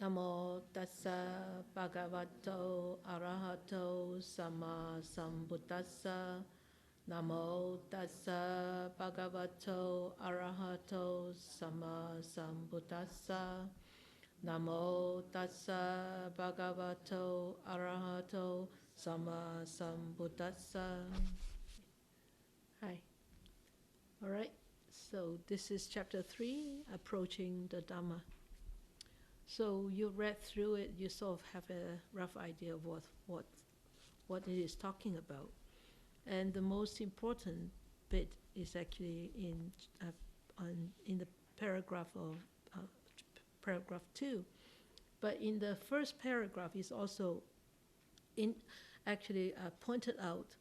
Namo tassa bhagavato arahato sama sambuddhassa. Namo tassa bhagavato arahato sama sambuddhassa. Namo tassa bhagavato arahato sama sambuddhassa. Hi. All right. So this is chapter 3, approaching the Dharma. So you read through it, you sort of have a rough idea of what it is talking about. And the most important bit is actually in the paragraph of paragraph 2. But in the first paragraph is also pointed out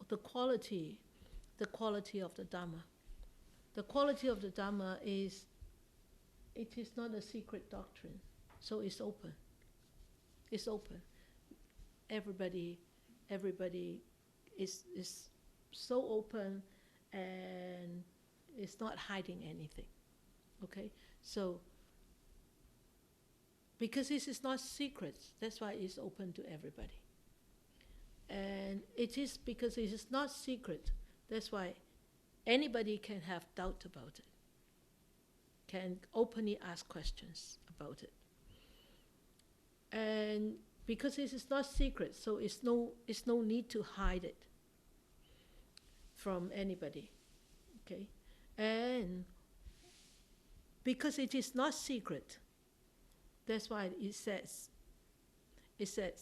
the quality of the Dharma. The quality of the Dharma is, it is not a secret doctrine, so it's open. It's open. Everybody is so open, and it's not hiding anything. Okay, so because this is not secret, that's why it's open to everybody. And it is because it is not secret, that's why anybody can have doubt about it, can openly ask questions about it. And because it is not secret, so it's no need to hide it from anybody. Okay? And because it is not secret, that's why it says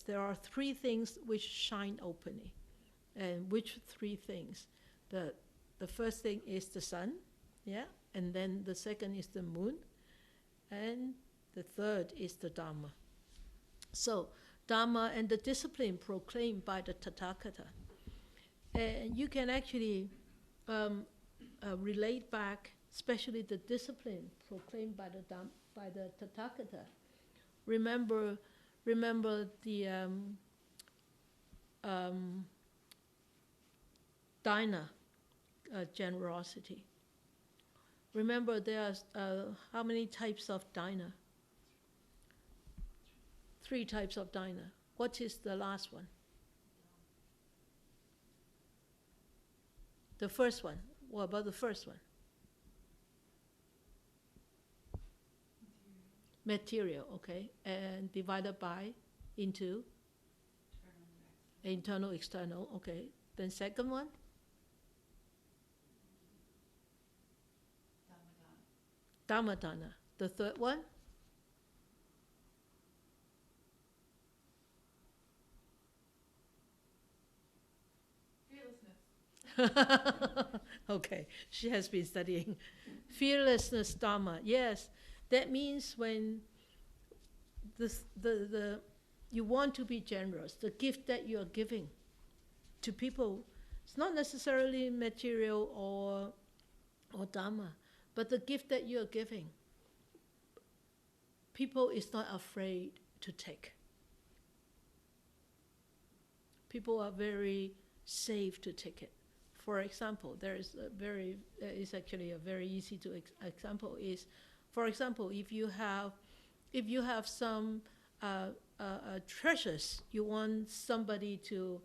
there are 3 things which shine openly. And which 3 things? The first thing is the sun, yeah, and then the second is the moon, and the third is the Dharma. So Dharma and the discipline proclaimed by the Tatakata. And you can actually relate back, especially the discipline proclaimed by the Tatakata. Remember the dana, generosity. Remember there are how many types of dana? 3 types of dana. What is the last one? The first one. What about the first one? Material, okay. And divided by into? Internal, external, okay. Then second one? Dhammadana. The third one? Okay, she has been studying. Fearlessness Dharma. Yes, that means when you want to be generous, the gift that you are giving to people, it's not necessarily material or Dharma, but the gift that you are giving, people is not afraid to take. People are very safe to take it. For example, it's actually a very easy to example is, for example, if you have some treasures you want somebody to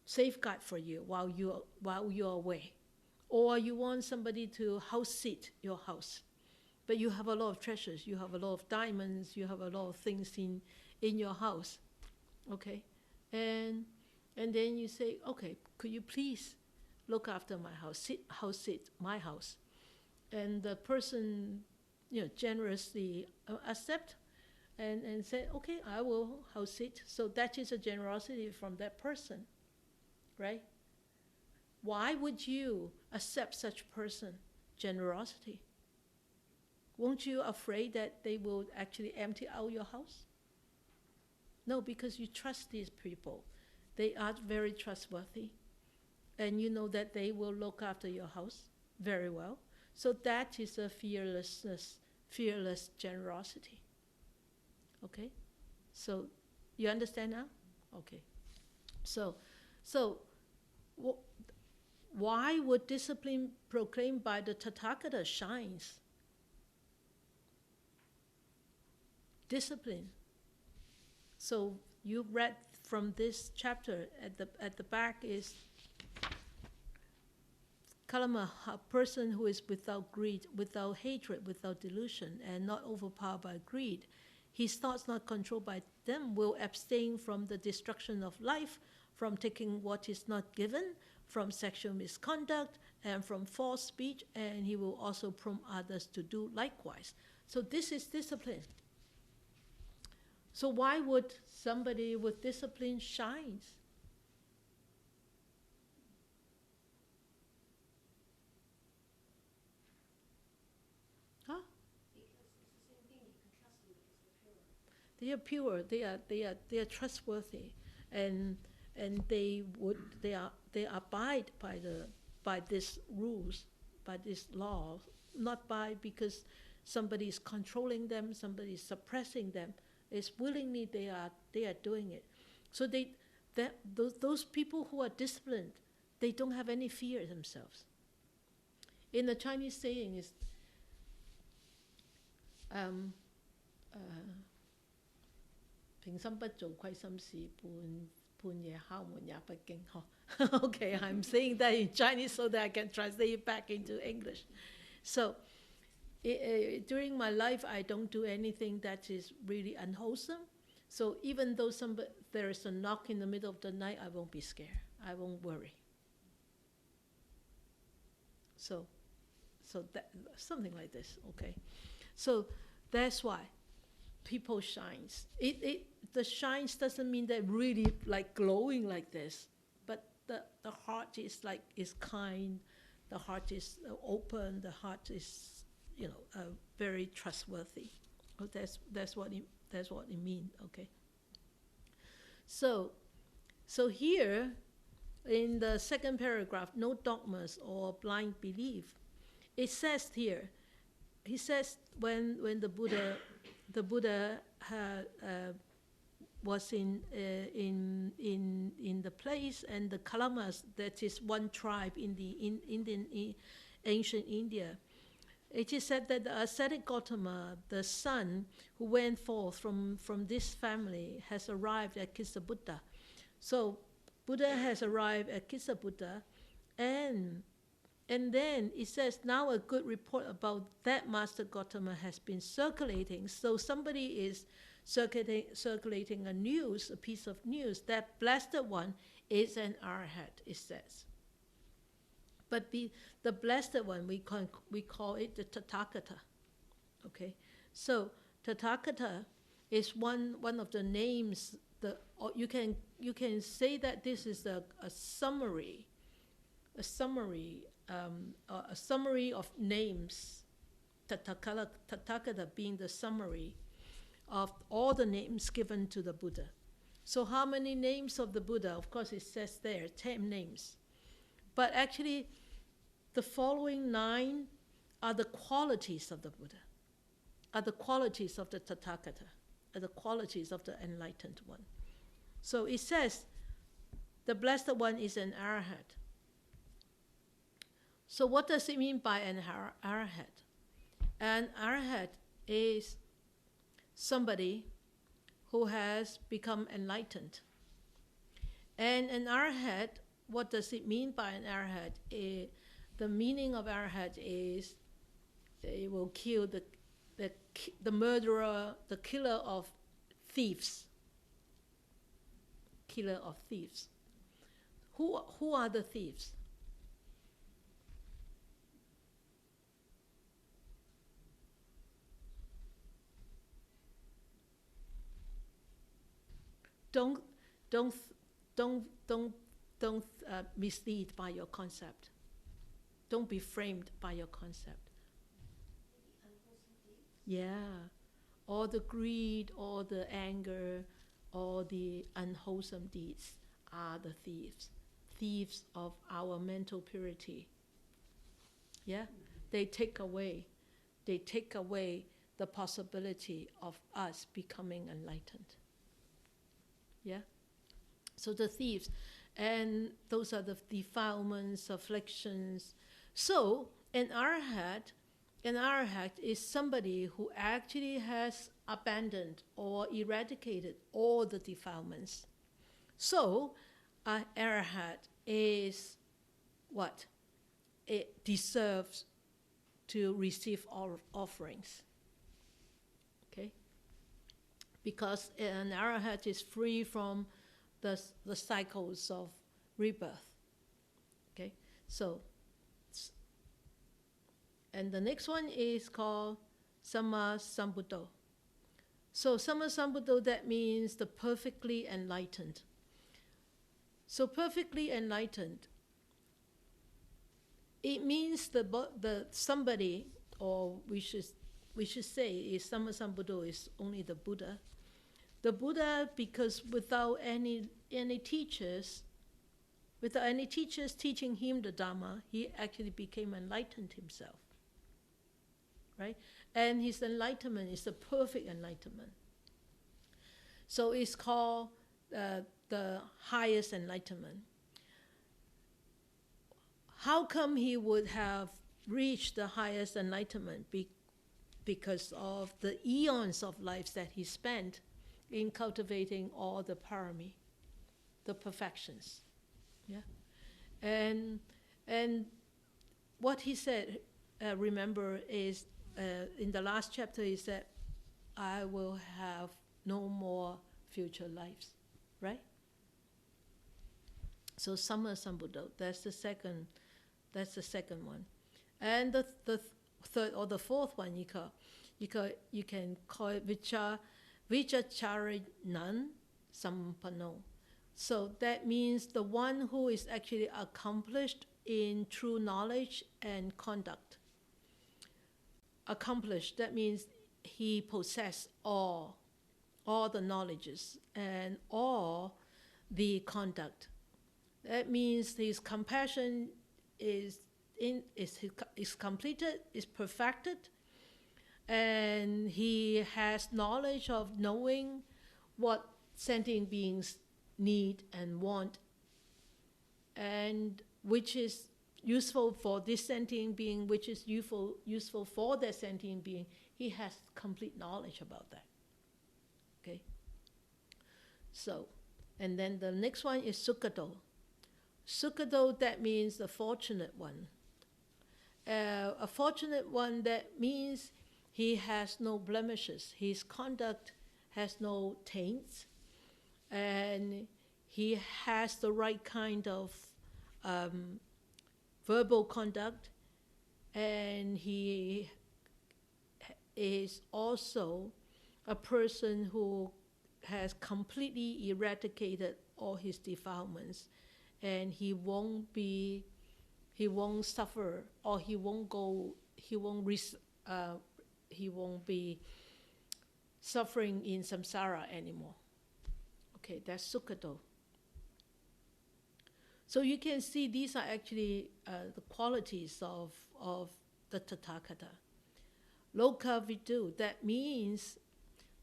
safeguard for you while you're away, or you want somebody to house sit your house, but you have a lot of treasures, you have a lot of diamonds, you have a lot of things in your house, okay, and then you say, okay, could you please look after my house, house sit my house, and the person, generously accept and say, okay, I will house sit. So that is a generosity from that person, right? Why would you accept such person generosity? Won't you afraid that they will actually empty out your house? No, because you trust these people. They are very trustworthy, and you know that they will look after your house very well. So that is a fearless generosity. Okay? So you understand now? Okay. So why would discipline proclaimed by the Tatakata shines? discipline. So you read from this chapter at the back is Kalama, a person who is without greed, without hatred, without delusion, and not overpowered by greed. His thoughts not controlled by them will abstain from the destruction of life, from taking what is not given, from sexual misconduct, and from false speech, and he will also prompt others to do likewise. So this is discipline. So why would somebody with discipline shine? Huh? Because it's the same thing. You can trust them because they're pure. They are trustworthy, and they abide by these rules, by these laws, not because somebody is controlling them, somebody is suppressing them. It's willingly they are doing it. So those people who are disciplined, they don't have any fear themselves. In the Chinese saying is, 平心不做虧心事，半夜敲門也不驚。Okay, I'm saying that in Chinese so that I can translate it back into English. So during my life, I don't do anything that is really unwholesome. So even though there is a knock in the middle of the night, I won't be scared. I won't worry. So that something like this. Okay, so that's why people shines. The shines doesn't mean that really like glowing like this, but the heart is kind, the heart is open, the heart is very trustworthy. Oh, that's what it means. Okay. So here in the second paragraph, no dogmas or blind belief. It says here, he says when the Buddha was in the place, and the Kalamas, that is one tribe in ancient India. It is said that the ascetic Gautama, the son who went forth from this family, has arrived at Kisabuddha. So Buddha has arrived at Kisabuddha, and then it says now a good report about that Master Gautama has been circulating. So somebody is circulating a piece of news. That blessed one is an arhat, it says. But the blessed one, we call it the Tatakata. Okay, so Tatakata is one of the names. You can say that this is a summary of names. Tatakata being the summary of all the names given to the Buddha. So how many names of the Buddha? Of course, it says there 10 names. But actually, the following 9 are the qualities of the Buddha, are the qualities of the Tatakata, are the qualities of the enlightened one. So it says, the blessed one is an arhat. So what does it mean by an arhat? An arhat is somebody who has become enlightened. And an arhat, what does it mean by an arhat? The meaning of arhat is it will kill the murderer, the killer of thieves. Killer of thieves. Who are the thieves? Don't mislead by your concept. Don't be framed by your concept. Yeah, all the greed, all the anger, all the unwholesome deeds are the thieves of our mental purity. Yeah, they take away the possibility of us becoming enlightened. Yeah, so the thieves, and those are the defilements, afflictions. So an arhat an arahat is somebody who actually has abandoned or eradicated all the defilements. So, an arahat is what? It deserves to receive all offerings. Okay? Because an arahat is free from the cycles of rebirth. Okay? So, and the next one is called Sambuto. So Sambuto, that means the perfectly enlightened. So perfectly enlightened, it means the somebody, or we should say is Sambuto is only the Buddha. The Buddha, because without any teachers, without any teachers teaching him the Dharma, he actually became enlightened himself. Right? And his enlightenment is the perfect enlightenment. So it's called the highest enlightenment. How come he would have reached the highest enlightenment? Because of the eons of lives that he spent in cultivating all the parami, the perfections. Yeah? And what he said, remember, is in the last chapter he said, I will have no more future lives, right? So Sambuto, that's the second one. And the third or the fourth one you can call it Vichacharinan Sampano. So that means the one who is actually accomplished in true knowledge and conduct. Accomplished, that means he possesses all the knowledges and all the conduct. That means his compassion is completed, is perfected, and he has knowledge of knowing what sentient beings need and want, and which is useful for this sentient being, which is useful for that sentient being. He has complete knowledge about that. Okay? So, and then the next one is Sukhato. Sukhato, that means the fortunate one. A fortunate one, that means he has no blemishes. His conduct has no taints. And he has the right kind of verbal conduct, and he is also a person who has completely eradicated all his defilements, and he won't suffer, or he won't be suffering in samsara anymore. Okay, that's Sukhato. So you can see these are actually the qualities of the Tatakata. Loka vidu, that means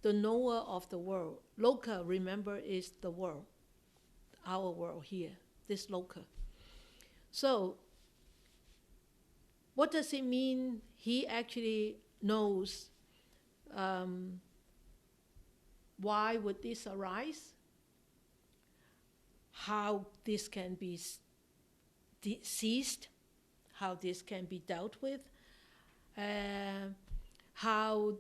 the knower of the world. Loka, remember, is the world, our world here, this loka. So what does it mean he actually knows why would this arise? How this can be ceased, how this can be dealt with, how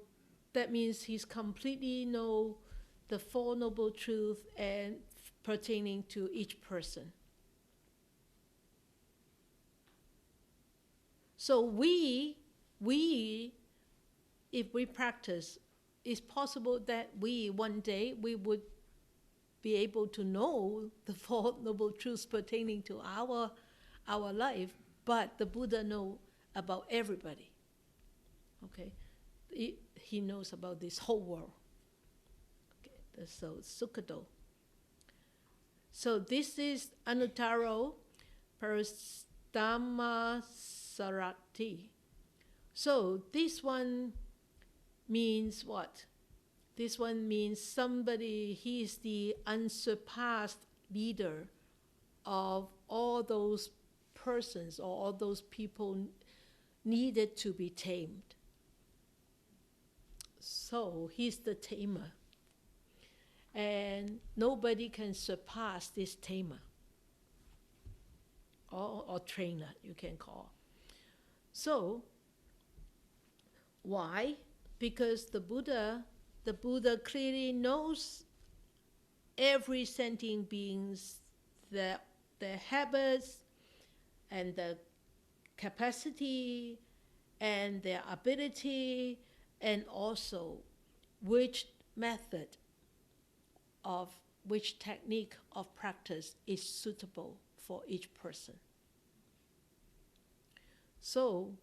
that means he's completely know the Four Noble Truths and pertaining to each person. So we, if we practice, it's possible that one day we would be able to know the Four Noble Truths pertaining to our life, but the Buddha knows about everybody. Okay, he knows about this whole world. Okay, so Sukhato. So this is Anuttaro Parastammasarati. So this one means what? This one means somebody, he is the unsurpassed leader of all those persons or all those people needed to be tamed. So he's the tamer. And nobody can surpass this tamer or trainer, you can call. So, why? Because the Buddha clearly knows every sentient being's their habits and the capacity and their ability, and also which method of which technique of practice is suitable for each person. So,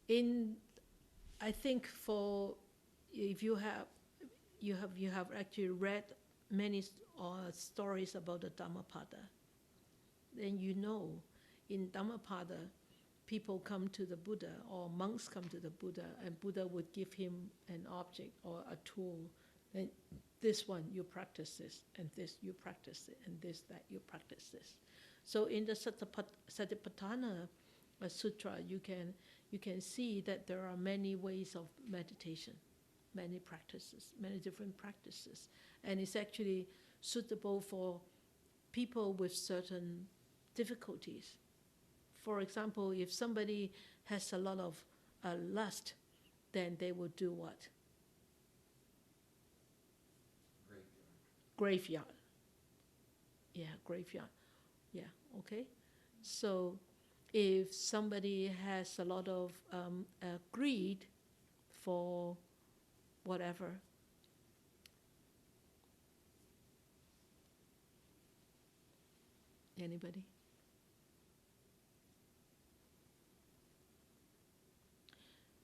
I think if you have actually read many stories about the Dhammapada, then you know in Dhammapada people come to the Buddha, or monks come to the Buddha, and Buddha would give him an object or a tool. Then this one you practice this, and this you practice it, and this that you practice this. So in the Satipatthana Sutra, you can see that there are many ways of meditation, many practices, many different practices, and it's actually suitable for people with certain difficulties. For example, if somebody has a lot of lust, then they will do what? Graveyard. Yeah, graveyard. Yeah, okay. So if somebody has a lot of greed for whatever, anybody?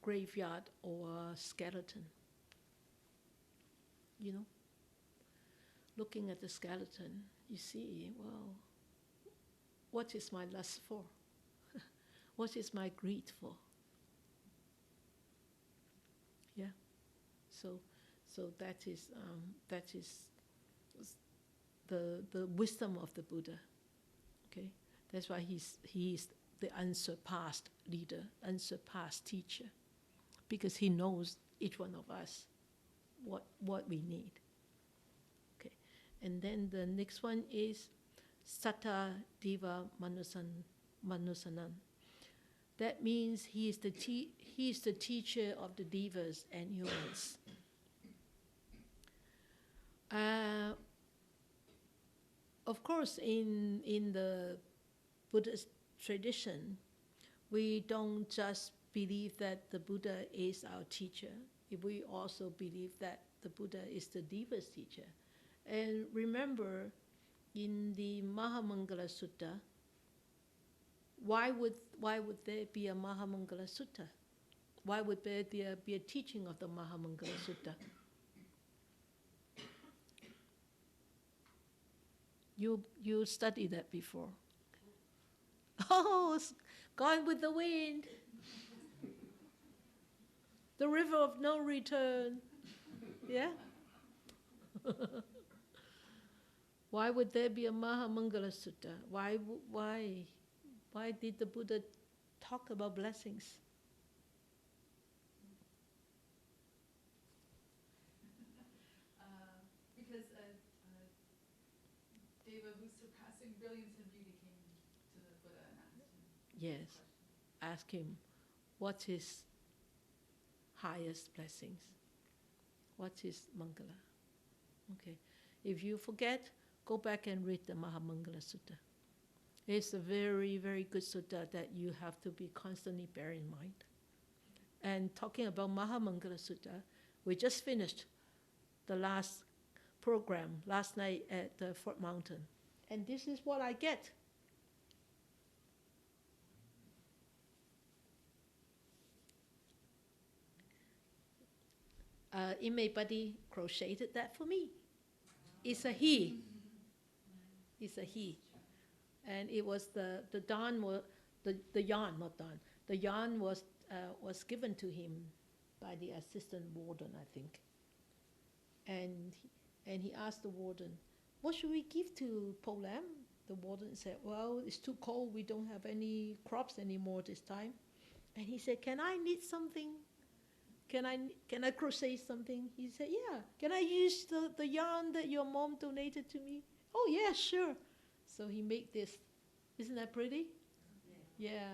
Graveyard or skeleton. You know, looking at the skeleton, you see, well, what is my lust for? What is my greed for? Yeah. So that is the wisdom of the Buddha. Okay, that's why he's the unsurpassed leader, unsurpassed teacher, because he knows each one of us what we need. Okay, and then the next one is Satta Diva Manusanam. That means he is the teacher of the divas and humans. Of course, in the Buddhist tradition, we don't just believe that the Buddha is our teacher. We also believe that the Buddha is the diva's teacher. And remember, in the Mahamangala Sutta, why would there be a Mahamangala Sutta? Why would there be a teaching of the Mahamangala Sutta? You studied that before. Oh, gone with the wind. The river of no return. Yeah? Why would there be a Mahamangala Sutta? Why did the Buddha talk about blessings? Because Deva, who's surpassing brilliance and beauty, came to the Buddha and asked him. Yes, ask him, what is highest blessings? What is Mangala? Okay, if you forget, go back and read the Mahamangala Sutta. It's a very, very good sutta that you have to be constantly bear in mind. And talking about Mahamangala Sutta, we just finished the last program last night at the Fort Mountain. And this is what I get. Imei Buddy crocheted that for me. It's a he. It's a he. And it was the yarn, not darn. The yarn was given to him by the assistant warden, I think. And he asked the warden, what should we give to Po Lam? The warden said, well, it's too cold. We don't have any crops anymore this time. And he said, can I knit something? Can I crochet something? He said, yeah. Can I use the yarn that your mom donated to me? Oh, yeah, sure. So he made this. Isn't that pretty? Yeah.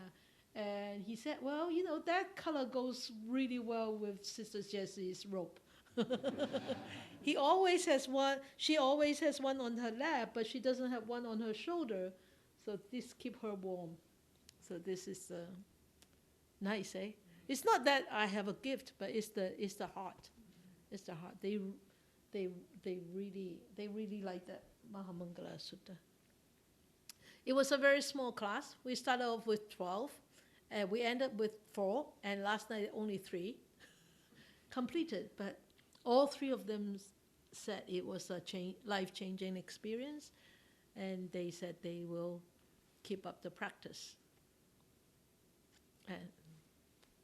And he said, well, that color goes really well with Sister Jessie's robe. He always has one. She always has one on her lap, but she doesn't have one on her shoulder. So this keep her warm. So this is nice, eh? It's not that I have a gift, but it's the heart. It's the heart. They really like that Mahamangala Sutta. It was a very small class. We started off with 12, and we ended with 4, and last night only 3 completed. But all 3 of them said it was a life-changing experience, and they said they will keep up the practice. And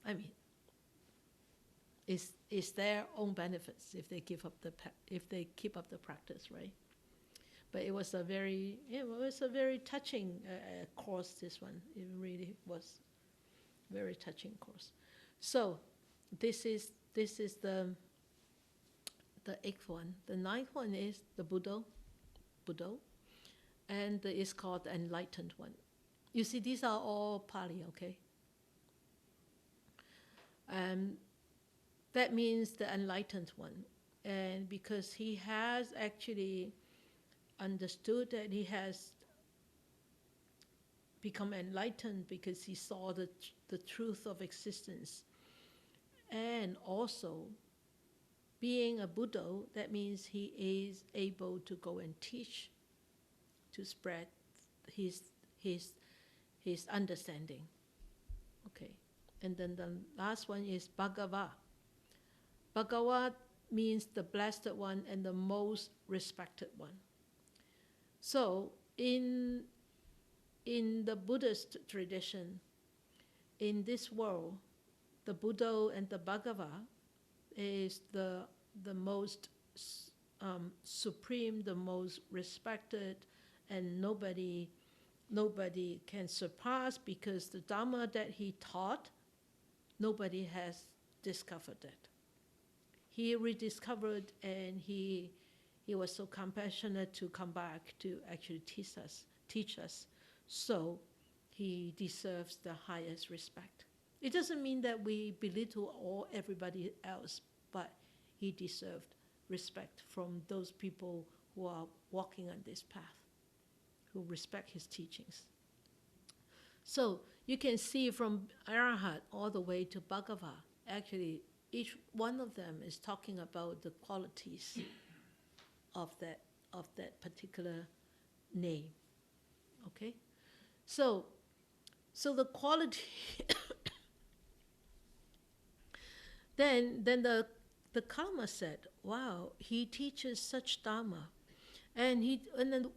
I mean, it's their own benefits if they keep up the practice, right? But it was a very touching course. This one, it really was very touching course. So this is the 8th one. The 9th one is the Buddha, and it's called the enlightened one. You see, these are all Pali, okay? That means the enlightened one, and because he has actually understood that he has become enlightened because he saw the truth of existence. And also, being a Buddha, that means he is able to go and teach, to spread his understanding. Okay. And then the last one is Bhagava. Bhagava means the blessed one and the most respected one. So in the Buddhist tradition, in this world, the Buddha and the Bhagava is the most supreme, the most respected, and nobody can surpass, because the Dharma that he taught, nobody has discovered that. He rediscovered, and he was so compassionate to come back to actually teach us. So he deserves the highest respect. It doesn't mean that we belittle everybody else, but he deserved respect from those people who are walking on this path, who respect his teachings. So you can see from Arahat all the way to Bhagava, actually each one of them is talking about the qualities of that particular name. Okay? So the quality then the Karma said, wow, he teaches such Dharma. And then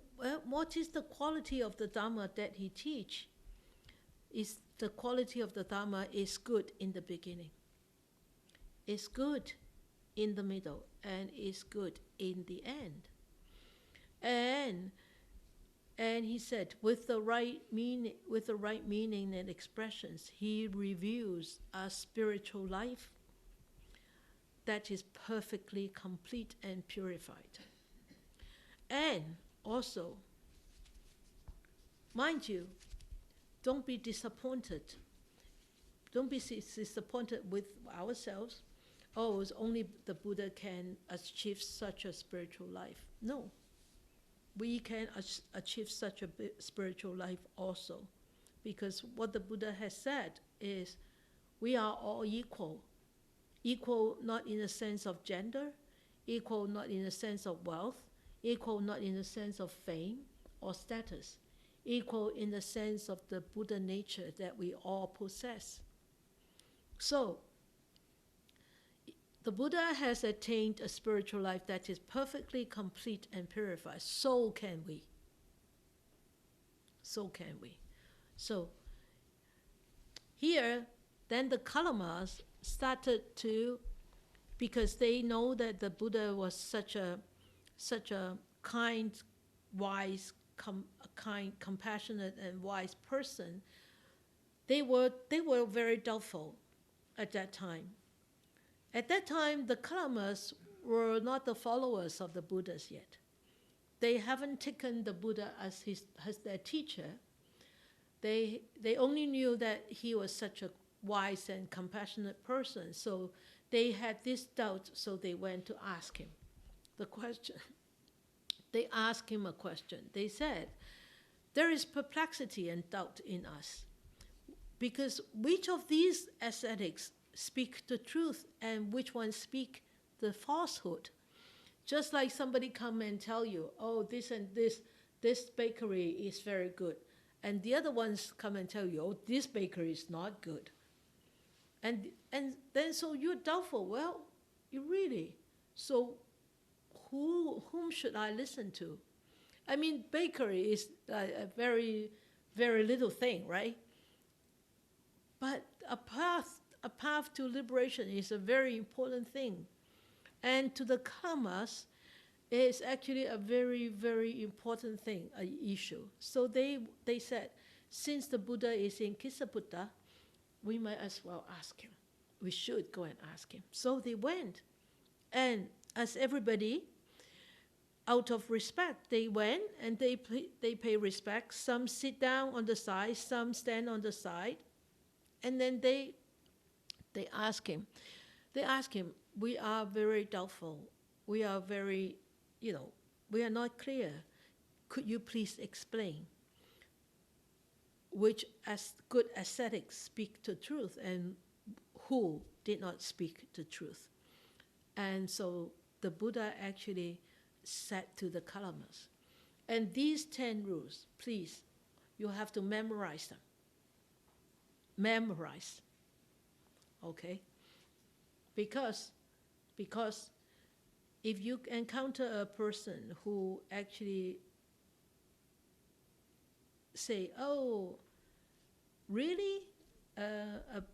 what is the quality of the Dharma that he teach? Is the quality of the Dharma is good in the beginning. It's good in the middle, and it's good in the end. And he said, with the right meaning and expressions, he reveals a spiritual life that is perfectly complete and purified. And also, mind you, don't be disappointed. Don't be disappointed with ourselves. Oh, it's only the Buddha can achieve such a spiritual life. No. We can achieve such a spiritual life also. Because what the Buddha has said is, we are all equal. Equal not in the sense of gender, equal not in the sense of wealth, equal not in the sense of fame or status, equal in the sense of the Buddha nature that we all possess. So, the Buddha has attained a spiritual life that is perfectly complete and purified. So can we. So can we. So, here, then the Kalamas started to, because they know that the Buddha was such a kind, wise, compassionate and wise person, they were very doubtful at that time. At that time, the Kalamas were not the followers of the Buddhas yet. They haven't taken the Buddha as their teacher. They only knew that he was such a wise and compassionate person. So they had this doubt, so they went to ask him the question. They asked him a question. They said, there is perplexity and doubt in us, because which of these ascetics speak the truth and which ones speak the falsehood? Just like somebody come and tell you, oh, this and this bakery is very good. And the other ones come and tell you, oh, this bakery is not good. And then so you're doubtful. Well, you really. So whom should I listen to? I mean, bakery is a very, very little thing, right? But a path to liberation is a very important thing. And to the Kalamas, it's actually a very, very important thing, an issue. So they said, since the Buddha is in Kisaputta, we might as well ask him. We should go and ask him. So they went. And as everybody, out of respect, they went and they pay respect. Some sit down on the side, some stand on the side. And then they ask him. They ask him, we are very doubtful. We are very, we are not clear. Could you please explain which as good ascetics speak the truth and who did not speak the truth? And so the Buddha actually said to the Kalamas, and these 10 rules, please, you have to memorize them. Memorize. Okay? Because if you encounter a person who actually say, oh, really?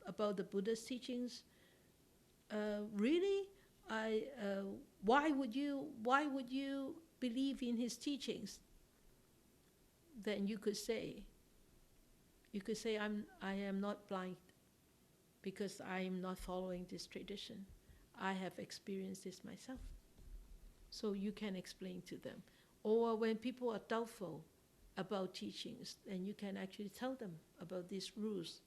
About the Buddha's teachings? Really? Why would you believe in his teachings? Then you could say, I am not blind because I am not following this tradition. I have experienced this myself. So you can explain to them. Or when people are doubtful about teachings, then you can actually tell them about these rules,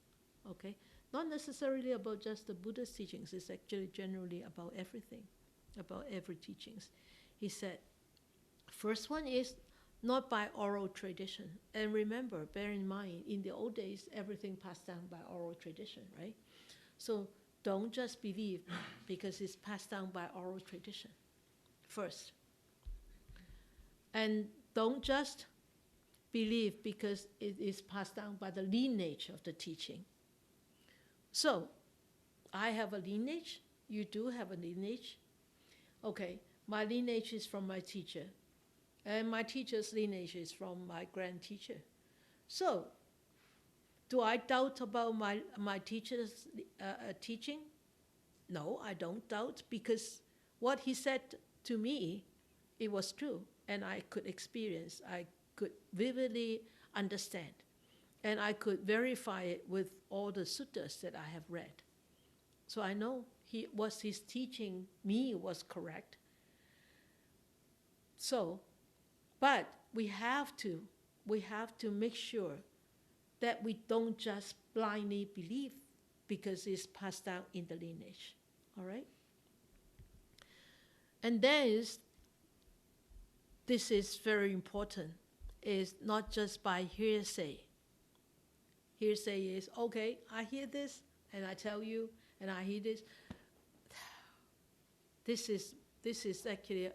okay? Not necessarily about just the Buddha's teachings, it's actually generally about everything, about every teachings. He said, first one is not by oral tradition. And remember, bear in mind, in the old days, everything passed down by oral tradition, right? So don't just believe because it's passed down by oral tradition, first. And don't just believe because it is passed down by the lineage of the teaching. So, I have a lineage, you do have a lineage. Okay, my lineage is from my teacher, and my teacher's lineage is from my grand teacher. So, do I doubt about my teacher's teaching? No, I don't doubt, because what he said to me, it was true, and I could experience, I could vividly understand, and I could verify it with all the suttas that I have read. So I know his teaching me was correct. So, but we have to make sure that we don't just blindly believe because it's passed down in the lineage, all right? And then this is very important, is not just by hearsay. Hearsay is, okay, I hear this, and I tell you, and I hear this. This is actually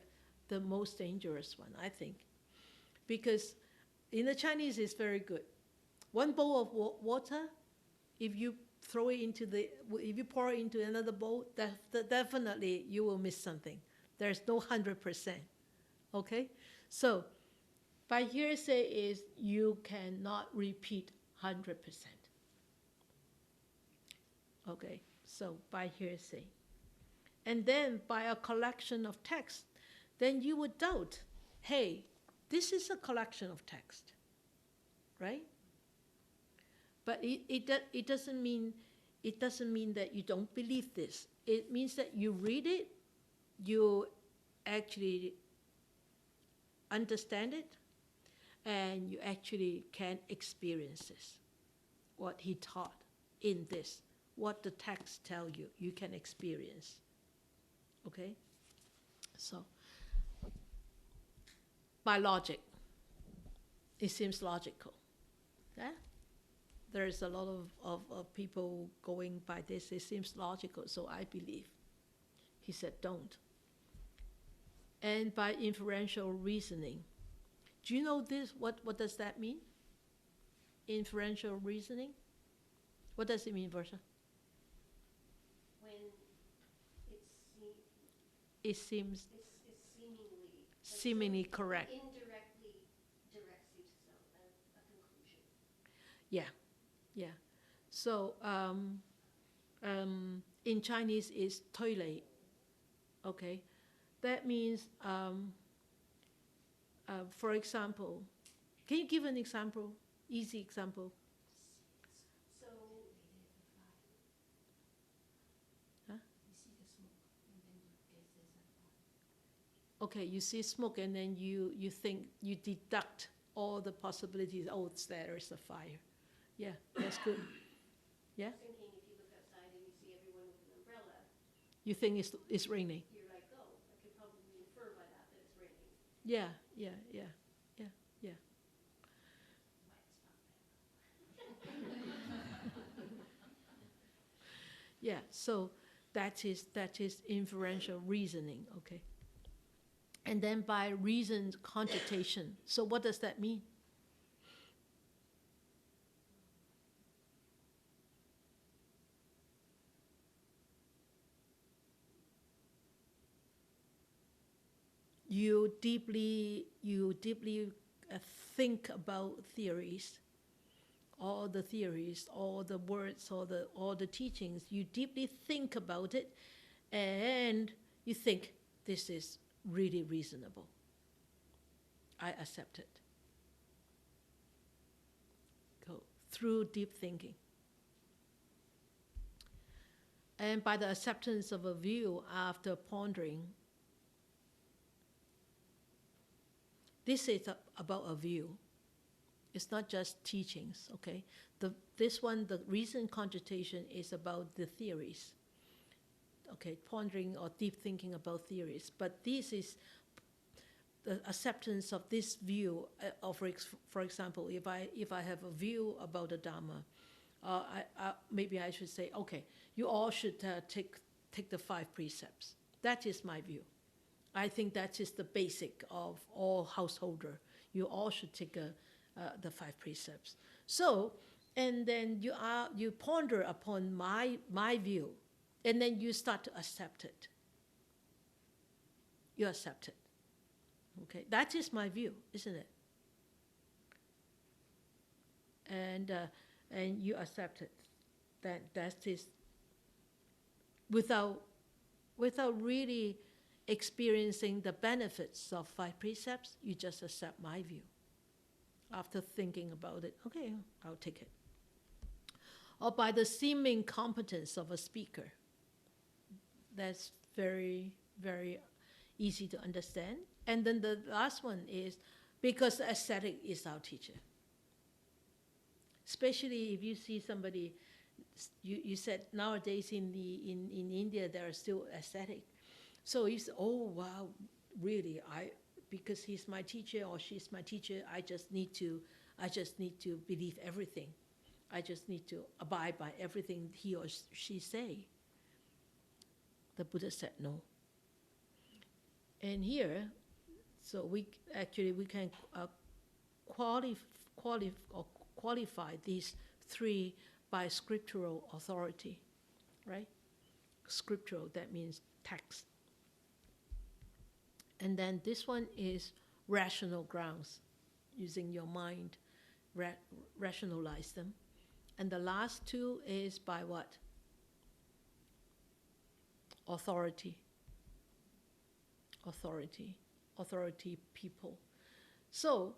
the most dangerous one, I think. Because in the Chinese, it's very good. One bowl of water, if you pour it into another bowl, definitely you will miss something. There's no 100%, okay? So, by hearsay is you cannot repeat 100%. Okay, so by hearsay. And then by a collection of text, then you would doubt, hey, this is a collection of text, right? But it doesn't mean that you don't believe this. It means that you read it, you actually understand it, and you actually can experience this. What he taught in this, what the text tell you, you can experience. Okay? So, by logic, it seems logical. Yeah? There's a lot of people going by this. It seems logical, so I believe. He said, don't. And by inferential reasoning. Do you know this? What does that mean? Inferential reasoning? What does it mean, Versa? When It seems it's seemingly correct. Indirectly directs you to a conclusion. Yeah, yeah. So in Chinese is 推理. Okay, that means for example, can you give an example? Easy example. So Huh? you see the smoke, and then you guess there's a fire. Okay, you see smoke and then you think, you deduct all the possibilities. Oh, there's a fire. Yeah, that's good. Yeah? Thinking if you look outside and you see everyone with an umbrella, You think it's raining. you're like, oh, I could probably infer by that it's raining. Yeah, yeah, yeah, yeah, yeah. Yeah, so that is inferential reasoning, okay? And then by reasoned cogitation. So what does that mean? You deeply think about theories, all the words, all the teachings. You deeply think about it, and you think this is really reasonable. I accept it. Go through deep thinking. And by the acceptance of a view after pondering, this is about a view. It's not just teachings, okay? The reason cogitation is about the theories. Okay, pondering or deep thinking about theories. But this is the acceptance of this view. For example, if I have a view about the Dharma, maybe I should say, okay, you all should take the 5 precepts. That is my view. I think that is the basic of all householder. You all should take the 5 precepts. So, and then you ponder upon my view, and then you start to accept it. You accept it. Okay, that is my view, isn't it? And you accept it. That is without really experiencing the benefits of 5 precepts, you just accept my view. After thinking about it, okay, I'll take it. Or by the seeming competence of a speaker. That's very, very easy to understand. And then the last one is because the ascetic is our teacher. Especially if you see somebody, you said nowadays in India there are still ascetic. So you say, oh wow, really? Because he's my teacher or she's my teacher, I just need to believe everything. I just need to abide by everything he or she say. The Buddha said no. And here, so we can qualify these 3 by scriptural authority, right? Scriptural, that means text. And then this one is rational grounds, using your mind, rationalize them. And the last 2 is by what? Authority people. So,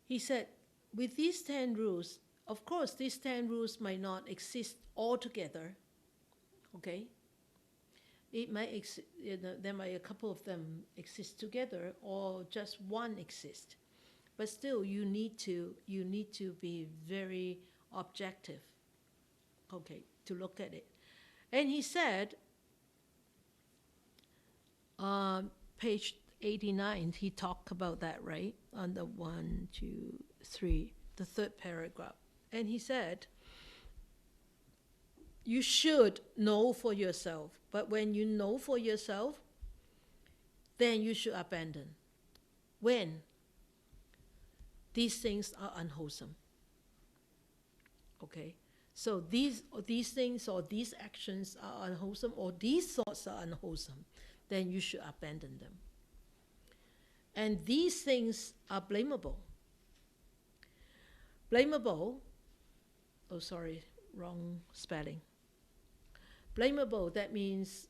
he said, with these 10 rules, of course, these 10 rules might not exist altogether, okay? It might there might a couple of them exist together, or just one exist. But still, you need to be very objective, okay, to look at it. And he said, page 89, he talked about that, right? On the 1, 2, 3, the third paragraph. And he said, you should know for yourself, but when you know for yourself, then you should abandon. When these things are unwholesome. Okay? So these things or these actions are unwholesome, or these thoughts are unwholesome, then you should abandon them. And these things are blamable. Blamable, oh sorry, wrong spelling. Blamable, that means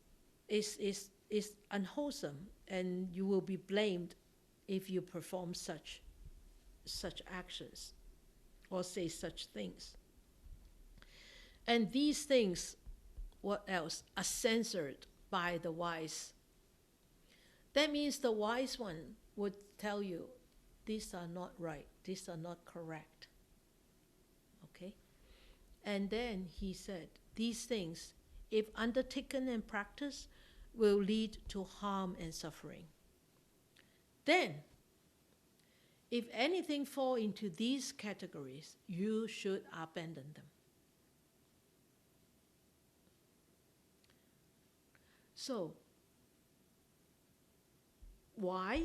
is unwholesome, and you will be blamed if you perform such actions or say such things. And these things, what else, are censored by the wise. That means the wise one would tell you, these are not right, these are not correct. Okay? And then he said, these things, if undertaken and practiced, will lead to harm and suffering. Then, if anything fall into these categories, you should abandon them. So, why?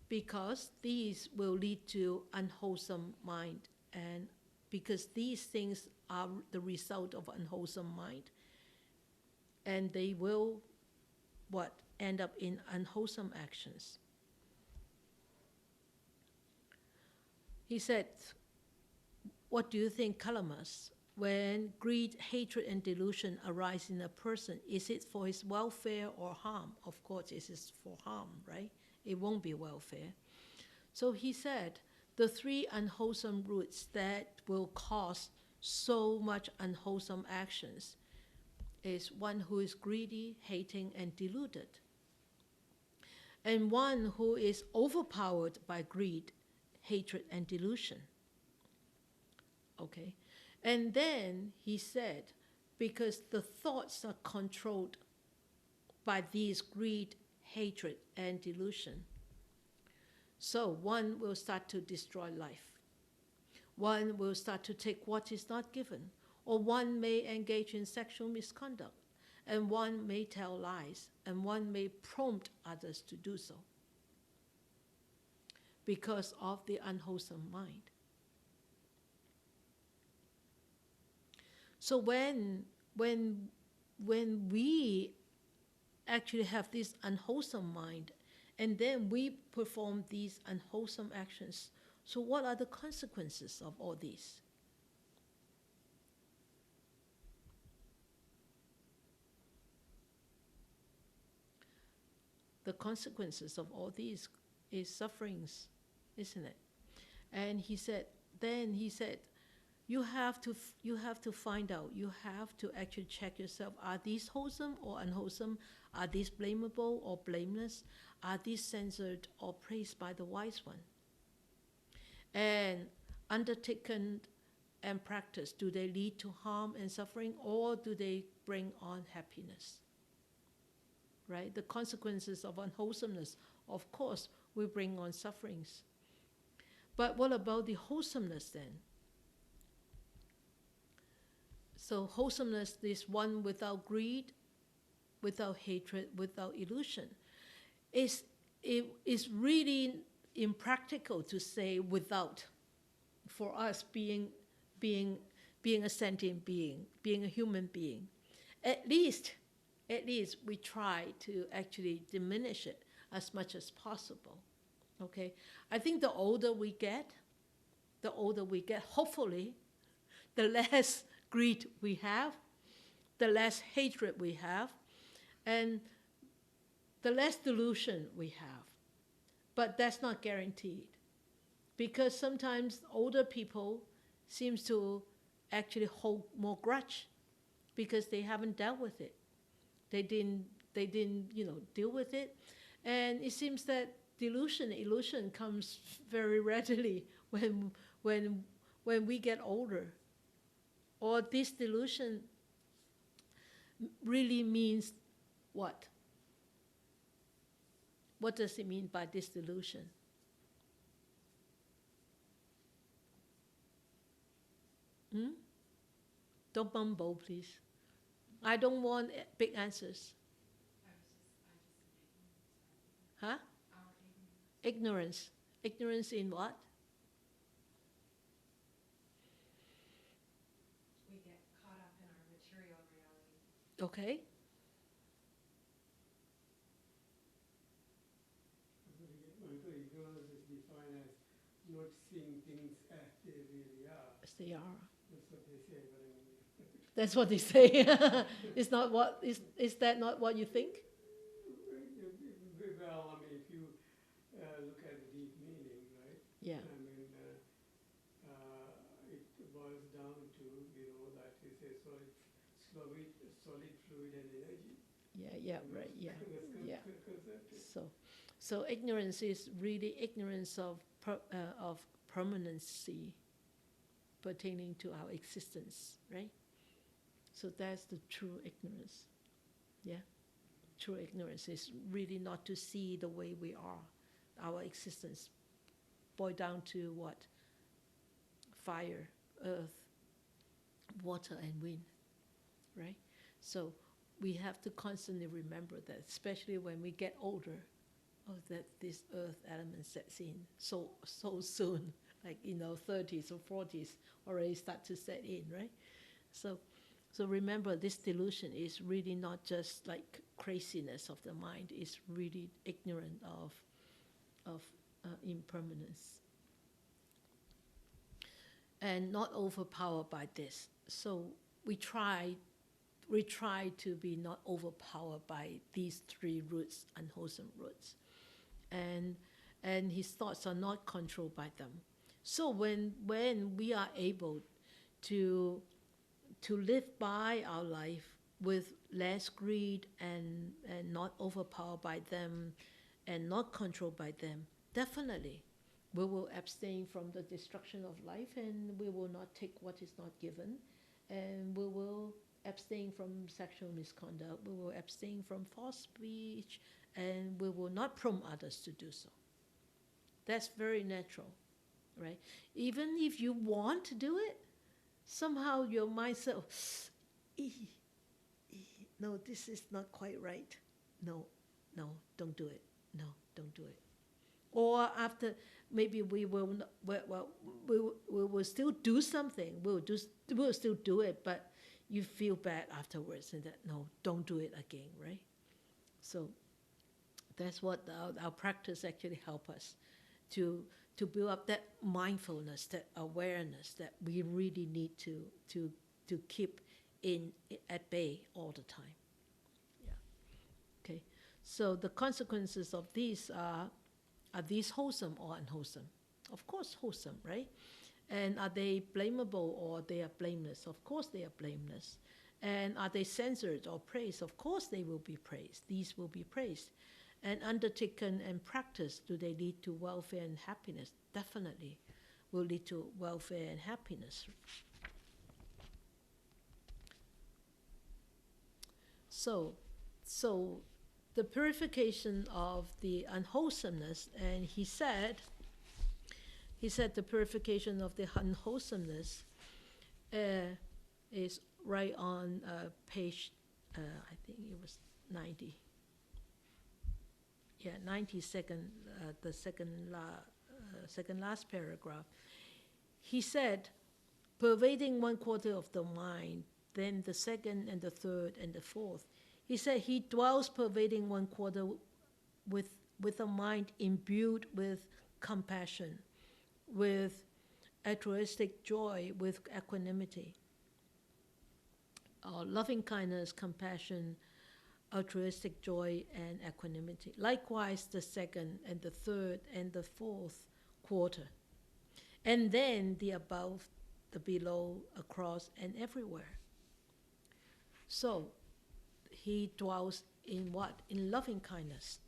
Because these will lead to unwholesome mind, and because these things are the result of unwholesome mind, and they will, end up in unwholesome actions. He said, what do you think, Kalamas? When greed, hatred, and delusion arise in a person, is it for his welfare or harm? Of course, it is for harm, right? It won't be welfare. So he said, the 3 unwholesome roots that will cause so much unwholesome actions is one who is greedy, hating, and deluded, and one who is overpowered by greed, hatred, and delusion. Okay? And then he said, because the thoughts are controlled by these greed, hatred, and delusion, so one will start to destroy life. One will start to take what is not given, or one may engage in sexual misconduct, and one may tell lies, and one may prompt others to do so because of the unwholesome mind. So when we actually have this unwholesome mind, and then we perform these unwholesome actions, so what are the consequences of all these? The consequences of all these is sufferings, isn't it? And he said, you have to find out, you have to actually check yourself, are these wholesome or unwholesome? Are these blamable or blameless? Are these censored or praised by the wise one? And undertaken and practiced, do they lead to harm and suffering, or do they bring on happiness? Right? The consequences of unwholesomeness, of course, will bring on sufferings. But what about the wholesomeness then? So wholesomeness is one without greed, without hatred, without illusion. It is really impractical to say without, for us being a sentient being, being a human being. At least we try to actually diminish it as much as possible. Okay? I think the older we get, hopefully, the less greed we have, the less hatred we have, and the less delusion we have. But that's not guaranteed, because sometimes older people seems to actually hold more grudge because they haven't dealt with it. They didn't deal with it. And it seems that illusion comes very readily when we get older. Or this delusion really means what? What does it mean by this delusion? Don't mumble, please. I don't want big answers. Huh? Ignorance. Ignorance in what? We get caught up in our material reality. Okay. Ignorance is defined as not seeing things as they really are. As they are. That's what they say, but That's what they say. It's not what is that not what you think? well, I mean, if you look at the deep meaning, right? Yeah. I mean, it boils down to, that is a solid, fluid, and energy. Yeah, right, yeah. That's Yeah. concept. So ignorance is really ignorance of permanency pertaining to our existence, right? So that's the true ignorance. Yeah? True ignorance is really not to see the way we are, our existence. Boil down to what? Fire, earth, water, and wind, right? So we have to constantly remember that, especially when we get older, that this earth element sets in so soon, like 30s or 40s already start to set in, right? So remember, this delusion is really not just like craziness of the mind. It's really ignorant of impermanence, and not overpowered by this. So we try to be not overpowered by these three roots, unwholesome roots, and his thoughts are not controlled by them. So when we are able to live by our life with less greed and not overpowered by them and not controlled by them, definitely we will abstain from the destruction of life, and we will not take what is not given, and we will abstain from sexual misconduct, we will abstain from false speech, and we will not prompt others to do so. That's very natural, right? Even if you want to do it, somehow your mind says, no, this is not quite right. No, don't do it. No, don't do it. Or after, maybe we will still do something. We'll still do it, but you feel bad afterwards, and that no, don't do it again, right? So that's what our practice actually help us to build up that mindfulness, that awareness that we really need to keep at bay all the time. Yeah. Okay. So the consequences of these are these wholesome or unwholesome? Of course, wholesome, right? And are they blamable or they are blameless? Of course, they are blameless. And are they censored or praised? Of course, they will be praised. These will be praised. And undertaken and practiced, do they lead to welfare and happiness? Definitely will lead to welfare and happiness. So the purification of the unwholesomeness, and he said the purification of the unwholesomeness is right on page, I think it was 90. Yeah, 92nd, the second last paragraph. He said, pervading 1/4 of the mind, then the second and the third and the fourth. He said he dwells pervading 1/4 with a mind imbued with compassion, with altruistic joy, with equanimity, loving kindness, compassion, altruistic joy, and equanimity. Likewise, the second and the third and the fourth quarter. And then the above the below, across, and everywhere. So he dwells in what? In loving kindness.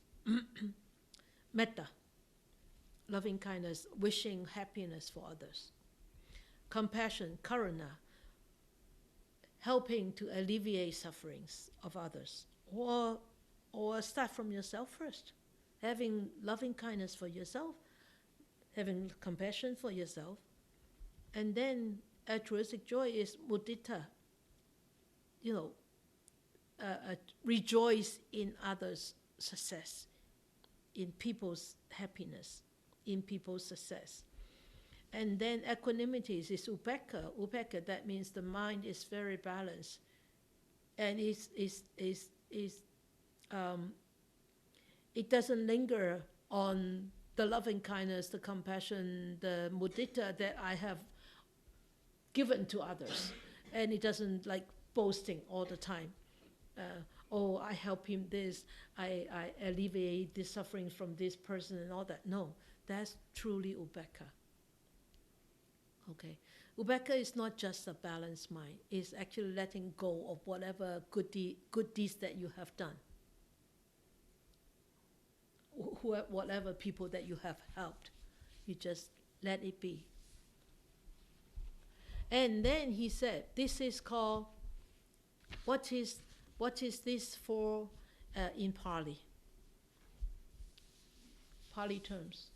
Metta, loving kindness, wishing happiness for others. Compassion, karuna, helping to alleviate sufferings of others. Or start from yourself first. Having loving kindness for yourself, having compassion for yourself, and then altruistic joy is mudita. Rejoice in others' success, in people's happiness, in people's success. And then equanimity is upekkha. Upekkha, that means the mind is very balanced, and it doesn't linger on the loving kindness, the compassion, the mudita that I have given to others, and it doesn't like boasting all the time. I help him this, I alleviate the suffering from this person and all that. No, that's truly upekkha. Okay, upekkha is not just a balanced mind. It's actually letting go of whatever good deeds that you have done, whatever people that you have helped. You just let it be. And then he said, this is called, what is this for in Pali? Pali terms.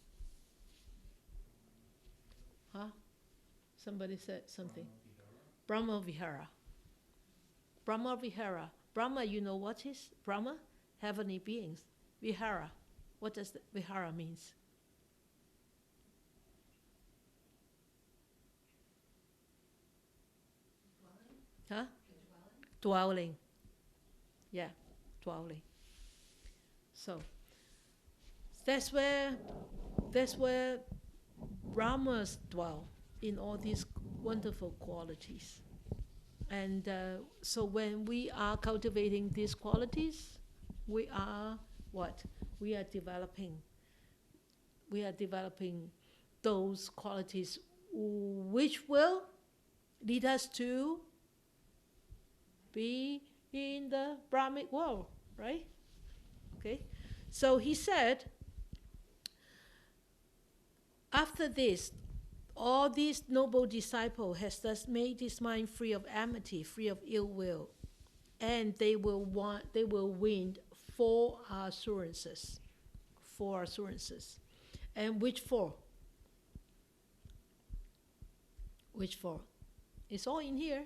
Huh? Somebody said something. Brahma Vihara. Brahma Vihara. Brahma, you know what is? Brahma? Heavenly beings. Vihara. What does the Vihara means? Dwelling? Huh? Dwelling? Dwelling. Yeah, dwelling. So that's where Brahmas dwell, in all these wonderful qualities. And so when we are cultivating these qualities, we are what? We are developing those qualities which will lead us to be in the Brahmic world, right? Okay. So he said, after this, all these noble disciple has thus made his mind free of enmity, free of ill will, and they will win 4 assurances. 4 assurances. And which 4? Which 4? It's all in here.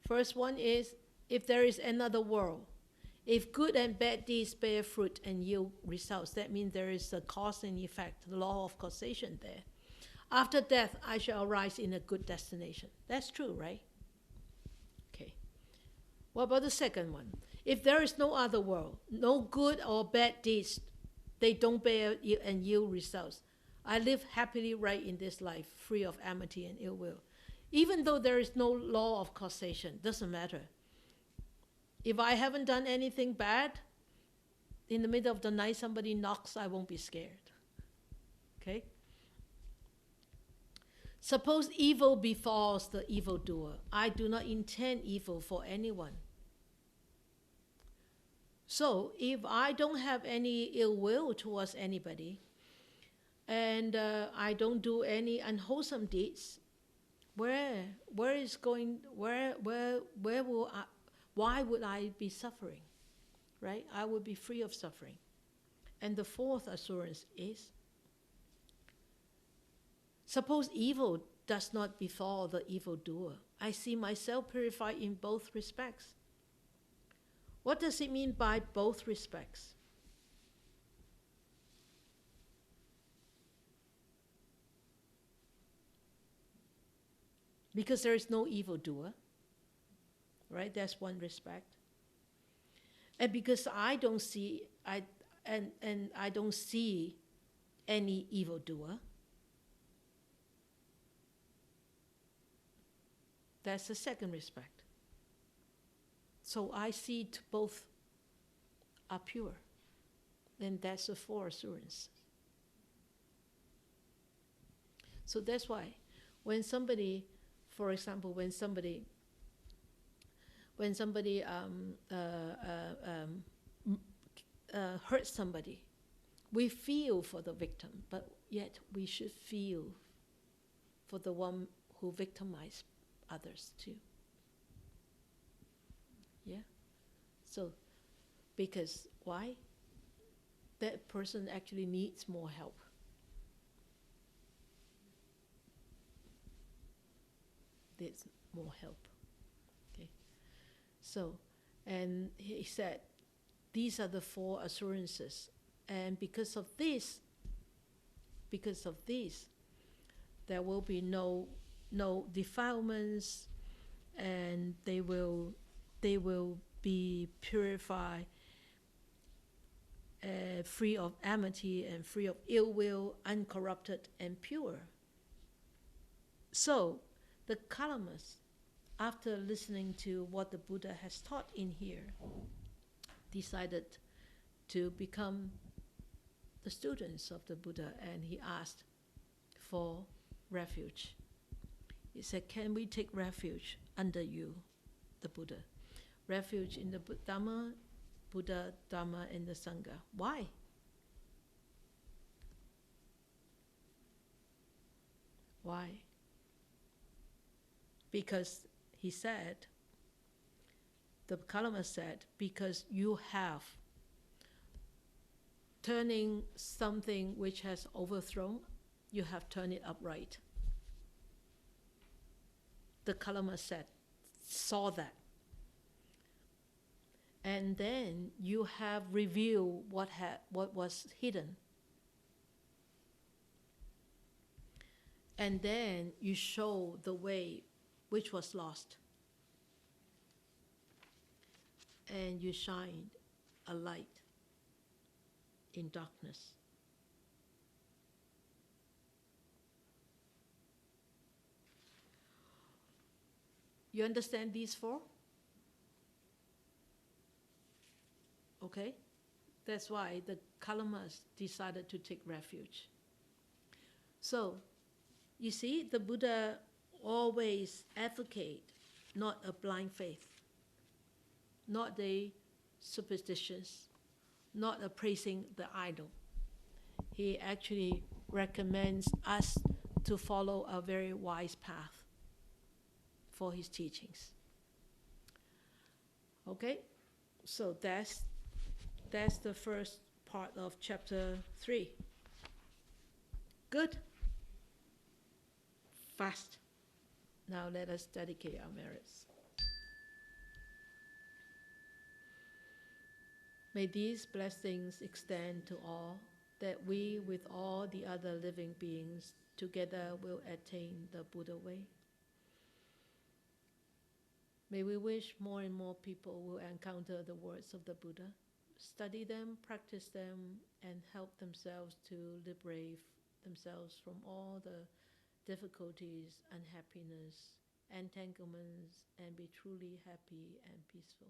First one is, if there is another world, if good and bad deeds bear fruit and yield results, that means there is a cause and effect, the law of causation there. After death, I shall arise in a good destination. That's true, right? Okay. What about the second one? If there is no other world, no good or bad deeds, they don't bear and yield results, I live happily right in this life, free of enmity and ill will. Even though there is no law of causation, doesn't matter. If I haven't done anything bad, in the middle of the night somebody knocks, I won't be scared. Okay? Suppose evil befalls the evildoer. I do not intend evil for anyone. So if I don't have any ill will towards anybody, and I don't do any unwholesome deeds, why would I be suffering? Right? I would be free of suffering. And the 4th assurance is, suppose evil does not befall the evildoer. I see myself purified in both respects. What does it mean by both respects? Because there is no evildoer, right? That's one respect. And because I don't see any evildoer, that's the second respect. So I see both are pure. Then that's the 4 assurances. So that's why When somebody, for example, when somebody hurts somebody, we feel for the victim, but yet we should feel for the one who victimized others too. Yeah? So, because why? That person actually needs more help. Needs more help. Okay. So, and he said, these are the 4 assurances. And because of this, there will be no defilements, and they will be purified, free of enmity and free of ill will, uncorrupted and pure. So the Kalamas, after listening to what the Buddha has taught in here, decided to become the students of the Buddha, and he asked for refuge. He said, can we take refuge under you, the Buddha? Refuge in the Dhamma, Buddha, Dharma, and the Sangha. Why? Why? Because he said, the Kalama said, because you have turning something which has overthrown, you have turned it upright. The Kalama said, saw that. And then you have revealed what was hidden. And then you show the way which was lost. And you shine a light in darkness. You understand these 4? Okay? That's why the Kalamas decided to take refuge. So, you see, the Buddha always advocate not a blind faith, not the superstitious, not appraising the idol. He actually recommends us to follow a very wise path for his teachings. Okay? So that's the first part of chapter 3. Good? Fast. Now let us dedicate our merits. May these blessings extend to all, that we with all the other living beings together will attain the Buddha way. May we wish more and more people will encounter the words of the Buddha, study them, practice them, and help themselves to liberate themselves from all the difficulties, unhappiness, entanglements, and be truly happy and peaceful.